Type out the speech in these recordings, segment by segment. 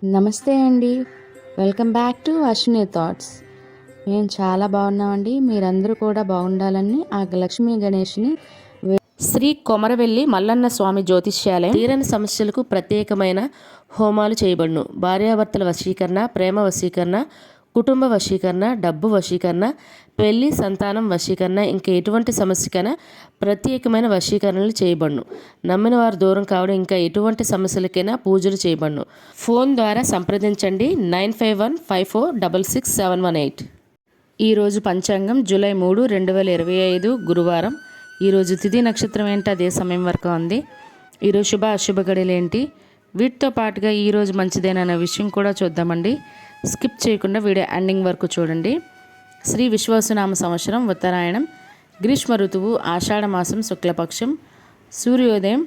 నమస్తే అండి. Welcome back to Ashwini thoughts. మేము చాలా బాగున్నామండి. మీరందరూ కూడా బాగుండాలని ఆ లక్ష్మీ గణేష్ని శ్రీ కొమరవెల్లి మల్లన్న స్వామి జ్యోతిష్యాలయం తీరని సమస్యలకు ప్రత్యేకమైన హోమాలు చేయబడును. భార్యాభర్తల వశీకరణ, ప్రేమ వశీకరణ, కుటుంబ వశీకరణ, డబ్బు వశీకరణ, పెళ్లి, సంతానం వశీకరణ, ఇంకా ఎటువంటి సమస్యకైనా ప్రత్యేకమైన వశీకరణలు చేయబడును. నమ్మిన వారు దూరం కావడం, ఇంకా ఎటువంటి సమస్యలకైనా పూజలు చేయబడును. ఫోన్ ద్వారా సంప్రదించండి 9515466718. ఈరోజు పంచాంగం జూలై 3, 2025 గురువారం. ఈరోజు తిథి నక్షత్రం ఏంటి, అదే సమయం వరకు ఉంది. ఈరోజు శుభ అశుభ గడియలు ఏంటి, వీటితో పాటుగా ఈరోజు మంచిదేనన్న విషయం కూడా చూద్దామండి. స్కిప్ చేయకుండా వీడియో ఎండింగ్ వరకు చూడండి. శ్రీ విశ్వాసనామ సంవత్సరం ఉత్తరాయణం, గ్రీష్మ ఋతువు, ఆషాఢ మాసం, శుక్లపక్షం, సూర్యోదయం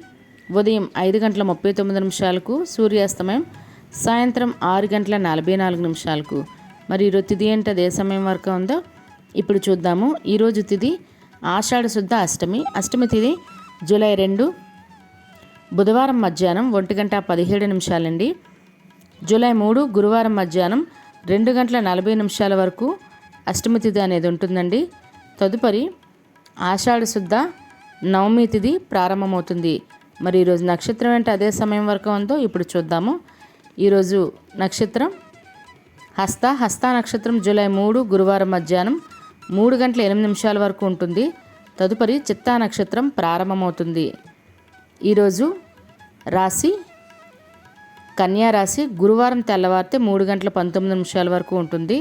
ఉదయం 5:39 సూర్యాస్తమయం సాయంత్రం 6:44. మరి ఈరోజు తిథి ఏంటి, అదే సమయం వరకు ఉందో ఇప్పుడు చూద్దాము. ఈరోజు తిథి ఆషాఢ శుద్ధ అష్టమి. అష్టమి తిథి జూలై 2 బుధవారం మధ్యాహ్నం 1:17 జూలై 3 గురువారం మధ్యాహ్నం 2:40 వరకు అష్టమి తిథి అనేది ఉంటుందండి. తదుపరి ఆషాఢ శుద్ధ నవమి తిథి ప్రారంభమవుతుంది. మరి ఈరోజు నక్షత్రం ఏంటి, అదే సమయం వరకు ఉందో ఇప్పుడు చూద్దాము. ఈరోజు నక్షత్రం హస్త నక్షత్రం జూలై 3 గురువారం మధ్యాహ్నం 3:08 వరకు ఉంటుంది. తదుపరి చిత్తా నక్షత్రం ప్రారంభమవుతుంది. ఈరోజు రాశి కన్యా రాశి, గురువారం తెల్లవారితే 3:19 వరకు ఉంటుంది.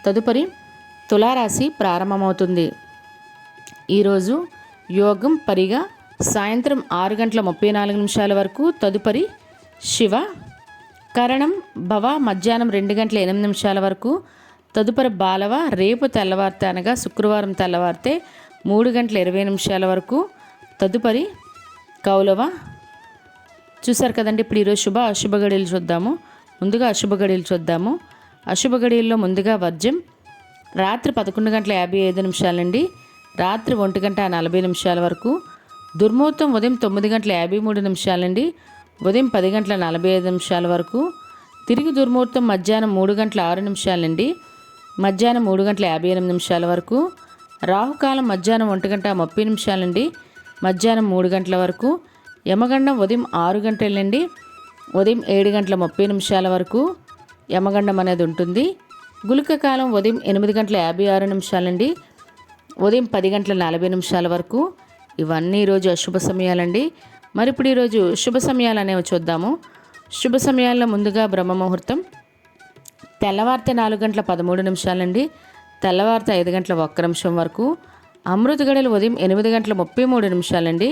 తదుపరి తులారాశి ప్రారంభమవుతుంది. ఈరోజు యోగం పరిగా సాయంత్రం 6:34 వరకు. తదుపరి శివ కరణం భవ మధ్యాహ్నం 2:08 వరకు. తదుపరి బాలవ రేపు తెల్లవారితే అనగా శుక్రవారం తెల్లవారితే 3:20 వరకు. తదుపరి కౌలవ. చూసారు కదండి. ఇప్పుడు ఈరోజు శుభ అశుభ గడియలు చూద్దాము. ముందుగా అశుభ గడియలు చూద్దాము. అశుభ గడియల్లో ముందుగా వర్జ్యం రాత్రి 11:55 నుండి రాత్రి 1:40 వరకు. దుర్ముహూర్తం ఉదయం 9:53 నుండి ఉదయం 10:45 వరకు. తిరిగి దుర్ముహూర్తం మధ్యాహ్నం 3:06 నుండి మధ్యాహ్నం 3:58 వరకు. రాహుకాలం మధ్యాహ్నం 1:30 నుండి మధ్యాహ్నం 3 గంటల వరకు. యమగండం ఉదయం 6 గంటల నుండి ఉదయం 7:30 వరకు యమగండం అనేది ఉంటుంది. గుళిక కాలం ఉదయం 8:56 నుండి ఉదయం 10:40 వరకు. ఇవన్నీ ఈరోజు అశుభ సమయాలండి. మరి ఇప్పుడు ఈరోజు శుభ సమయాలు అనేవి చూద్దాము. శుభ సమయాల్లో ముందుగా బ్రహ్మ ముహూర్తం తెల్లవారితే 4:13 నుండి తెల్లవారితే 5:01 వరకు. అమృత గడియలు ఉదయం 8:33 నుండి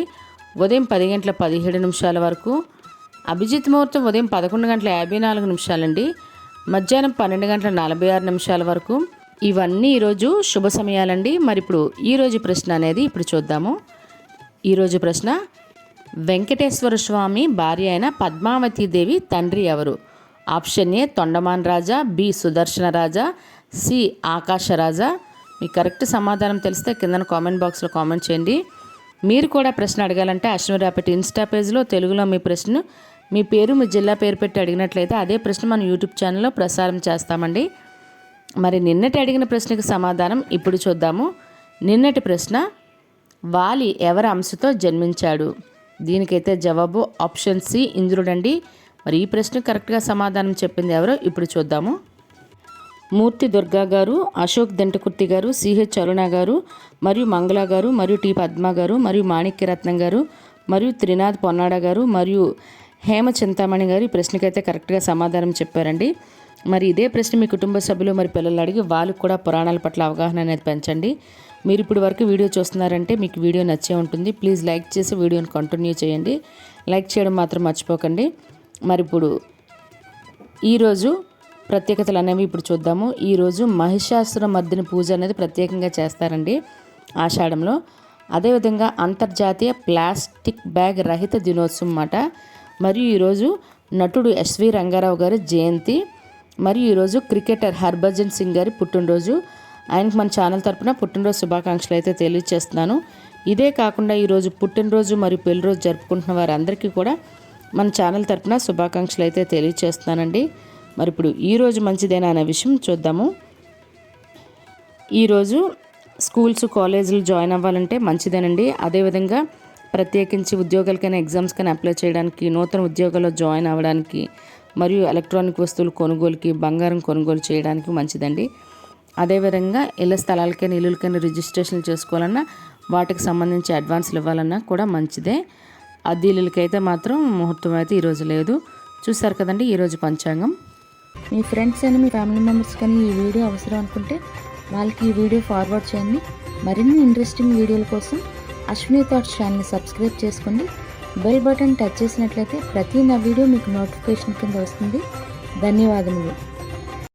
ఉదయం 10:17 వరకు. అభిజిత్ ముహూర్తం ఉదయం 11:54 నుండి మధ్యాహ్నం 12:46 వరకు. ఇవన్నీ ఈరోజు శుభ సమయాలండి. మరి ఇప్పుడు ఈరోజు ప్రశ్న అనేది ఇప్పుడు చూద్దాము. ఈరోజు ప్రశ్న, వెంకటేశ్వర స్వామి భార్య అయిన పద్మావతీదేవి తండ్రి ఎవరు? Option A Tondaman Raja, B Sudarshana Raja, C Akasharaja. మీ కరెక్ట్ సమాధానం తెలిస్తే కింద కామెంట్ బాక్స్లో కామెంట్ చేయండి. మీరు కూడా ప్రశ్న అడగాలంటే అశ్విని రాపటి ఇన్స్టా పేజ్లో తెలుగులో మీ ప్రశ్న, మీ పేరు, మీ జిల్లా పేరు పెట్టి అడిగినట్లయితే అదే ప్రశ్న మన యూట్యూబ్ ఛానల్లో ప్రసారం చేస్తామండి. మరి నిన్నటి అడిగిన ప్రశ్నకు సమాధానం ఇప్పుడు చూద్దాము. నిన్నటి ప్రశ్న, వాలి ఎవరి అంశతో జన్మించాడు? దీనికైతే జవాబు ఆప్షన్ సి ఇంద్రుడండి. మరి ఈ ప్రశ్న కరెక్ట్గా సమాధానం చెప్పింది ఎవరో ఇప్పుడు చూద్దాము. మూర్తి దుర్గా గారు, అశోక్ దంటకుర్తి గారు, సిహెచ్ అరుణ గారు, మరియు మంగళ గారు, మరియు టి పద్మ గారు, మరియు మాణిక్యరత్నం గారు, మరియు త్రినాథ్ పొన్నాడ గారు, మరియు హేమ చింతామణి గారు ఈ ప్రశ్నకైతే కరెక్ట్గా సమాధానం చెప్పారండి. మరి ఇదే ప్రశ్న మీ కుటుంబ సభ్యులు మరి పిల్లలు అడిగి వాళ్ళకు కూడా పురాణాల పట్ల అవగాహన అనేది పెంచండి. మీరు ఇప్పుడు వరకు వీడియో చూస్తున్నారంటే మీకు వీడియో నచ్చే ఉంటుంది. ప్లీజ్ లైక్ చేసి వీడియోని కంటిన్యూ చేయండి. లైక్ చేయడం మాత్రం మర్చిపోకండి. మరి ఇప్పుడు ఈరోజు ప్రత్యేకతలు అనేవి ఇప్పుడు చూద్దాము. ఈరోజు మహిషాసుర మర్దిని పూజ అనేది ప్రత్యేకంగా చేస్తారండి ఆషాఢంలో. అదేవిధంగా అంతర్జాతీయ ప్లాస్టిక్ బ్యాగ్ రహిత దినోత్సవం అన్నమాట. మరియు ఈరోజు నటుడు ఎస్వి రంగారావు గారి జయంతి. మరియు ఈరోజు క్రికెటర్ హర్భజన్ సింగ్ గారి పుట్టినరోజు. ఆయనకు మన ఛానల్ తరపున పుట్టినరోజు శుభాకాంక్షలు అయితే తెలియజేస్తున్నాను. ఇదే కాకుండా ఈరోజు పుట్టినరోజు మరియు పెళ్లిరోజు జరుపుకుంటున్న వారందరికీ కూడా మన ఛానల్ తరపున శుభాకాంక్షలు అయితే తెలియజేస్తున్నానండి. మరి ఇప్పుడు ఈరోజు మంచిదేనా అనే విషయం చూద్దాము. ఈరోజు స్కూల్స్ కాలేజీలు జాయిన్ అవ్వాలంటే మంచిదేనండి. అదేవిధంగా ప్రత్యేకించి ఉద్యోగాలకైనా ఎగ్జామ్స్కైనా అప్లై చేయడానికి, నూతన ఉద్యోగాల్లో జాయిన్ అవ్వడానికి, మరియు ఎలక్ట్రానిక్ వస్తువులు కొనుగోలుకి, బంగారం కొనుగోలు చేయడానికి మంచిదండి. అదేవిధంగా ఇళ్ల స్థలాలకైనా ఇల్లులకైనా రిజిస్ట్రేషన్ చేసుకోవాలన్నా, వాటికి సంబంధించి అడ్వాన్స్లు ఇవ్వాలన్నా కూడా మంచిదే. అద్దీలకైతే మాత్రం ముహూర్తం అయితే ఈరోజు లేదు. చూసారు కదండి ఈరోజు పంచాంగం. మీ ఫ్రెండ్స్ అయినా మీ ఫ్యామిలీ మెంబర్స్ కానీ ఈ వీడియో అవసరం అనుకుంటే వాళ్ళకి ఈ వీడియో ఫార్వర్డ్ చేయండి. మరిన్ని ఇంట్రెస్టింగ్ వీడియోల కోసం అశ్విని థాట్స్ ఛానల్ని సబ్స్క్రైబ్ చేసుకోండి. బెల్ బటన్ టచ్ చేసినట్లయితే ప్రతి నా వీడియో మీకు నోటిఫికేషన్ కింద వస్తుంది. ధన్యవాదములు.